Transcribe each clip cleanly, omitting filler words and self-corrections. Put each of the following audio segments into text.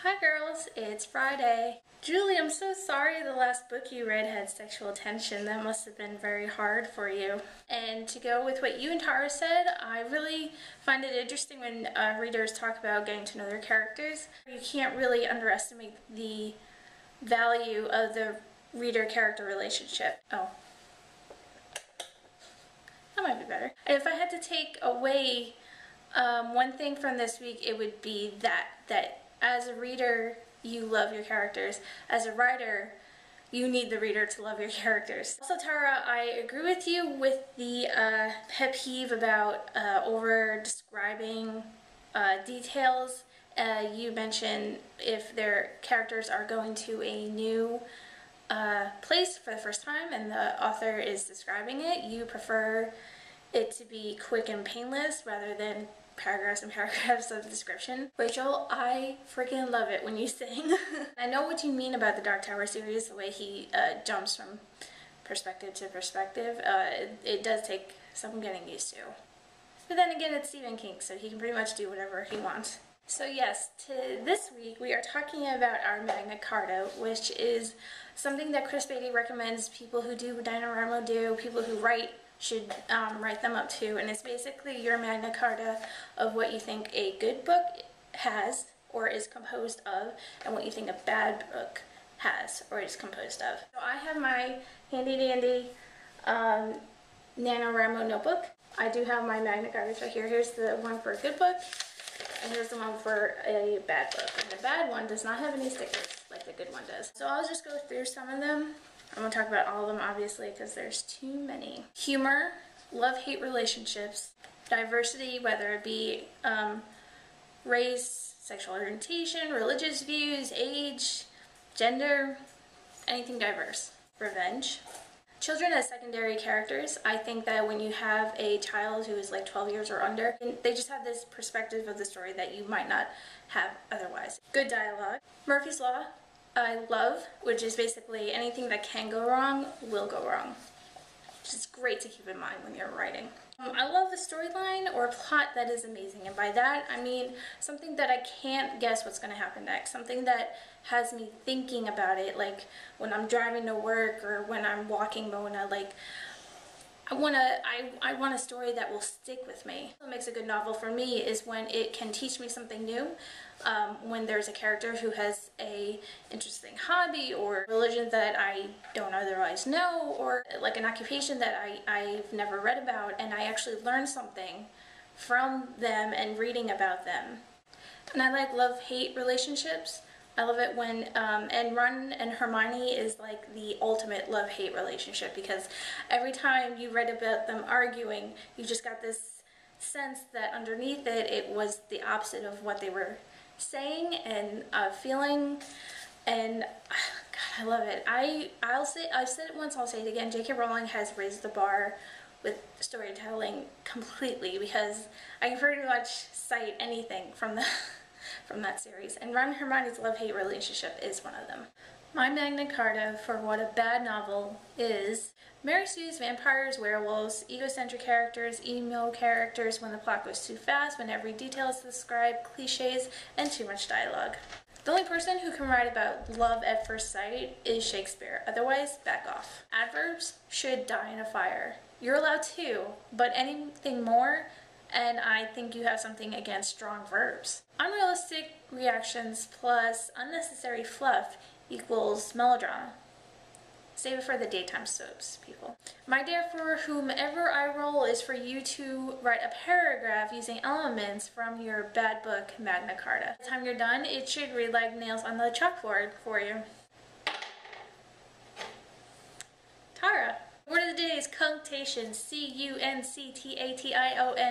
Hi girls, it's Friday. Julie, I'm so sorry the last book you read had sexual tension. That must have been very hard for you. And to go with what you and Tara said, I really find it interesting when readers talk about getting to know their characters. You can't really underestimate the value of the reader-character relationship. Oh. That might be better. If I had to take away one thing from this week, it would be that as a reader, you love your characters. As a writer, you need the reader to love your characters. Also, Tara, I agree with you with the pet peeve about over-describing details. You mentioned if their characters are going to a new place for the first time and the author is describing it, you prefer it to be quick and painless rather than paragraphs and paragraphs of description. Rachel, I freaking love it when you sing. I know what you mean about the Dark Tower series, the way he jumps from perspective to perspective. It does take some getting used to. But then again, it's Stephen King, so he can pretty much do whatever he wants. So yes, this week we are talking about our Magna Carta, which is something that Chris Beatty recommends people who do NaNoWriMo do, people who write should write them up too, and it's basically your Magna Carta of what you think a good book has or is composed of, and what you think a bad book has or is composed of. So I have my handy dandy NaNoWriMo notebook. I do have my Magna Carta right here. Here's the one for a good book, and here's the one for a bad book. And the bad one does not have any stickers like the good one does. So I'll just go through some of them. I'm going to talk about all of them, obviously, because there's too many. Humor, love-hate relationships, diversity, whether it be race, sexual orientation, religious views, age, gender, anything diverse. Revenge. Children as secondary characters. I think that when you have a child who is like 12 years or under, they just have this perspective of the story that you might not have otherwise. Good dialogue. Murphy's Law. I love, which is basically anything that can go wrong will go wrong, which is great to keep in mind when you're writing. I love the storyline or plot that is amazing, and by that I mean something that I can't guess what's going to happen next, something that has me thinking about it, like when I'm driving to work or when I'm walking Mona. Like I want a story that will stick with me. What makes a good novel for me is when it can teach me something new, when there's a character who has a interesting hobby or religion that I don't otherwise know, or like an occupation that I've never read about, and I actually learn something from them and reading about them. And I like love-hate relationships. I love it when, and Ron and Hermione is like the ultimate love-hate relationship, because every time you read about them arguing, you just got this sense that underneath it, it was the opposite of what they were saying and feeling, and God, I love it. I've said it once, I'll say it again, J.K. Rowling has raised the bar with storytelling completely, because I can pretty much cite anything from that series, and Ron and Hermione's love-hate relationship is one of them. My Magna Carta for what a bad novel is: Mary Sue's vampires, werewolves, egocentric characters, emo characters when the plot goes too fast, when every detail is described, cliches, and too much dialogue. The only person who can write about love at first sight is Shakespeare, otherwise back off. Adverbs should die in a fire. You're allowed to, but anything more, and I think you have something against strong verbs. Unrealistic reactions plus unnecessary fluff equals melodrama. Save it for the daytime soaps, people. My idea for whomever I roll is for you to write a paragraph using elements from your bad book, Magna Carta. By the time you're done, it should read like nails on the chalkboard for you. Tara. Word of the day is cunctation, C-U-N-C-T-A-T-I-O-N,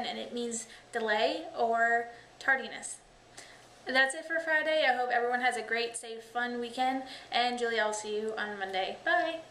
and it means delay or tardiness. And that's it for Friday. I hope everyone has a great, safe, fun weekend, and Julie, I'll see you on Monday. Bye!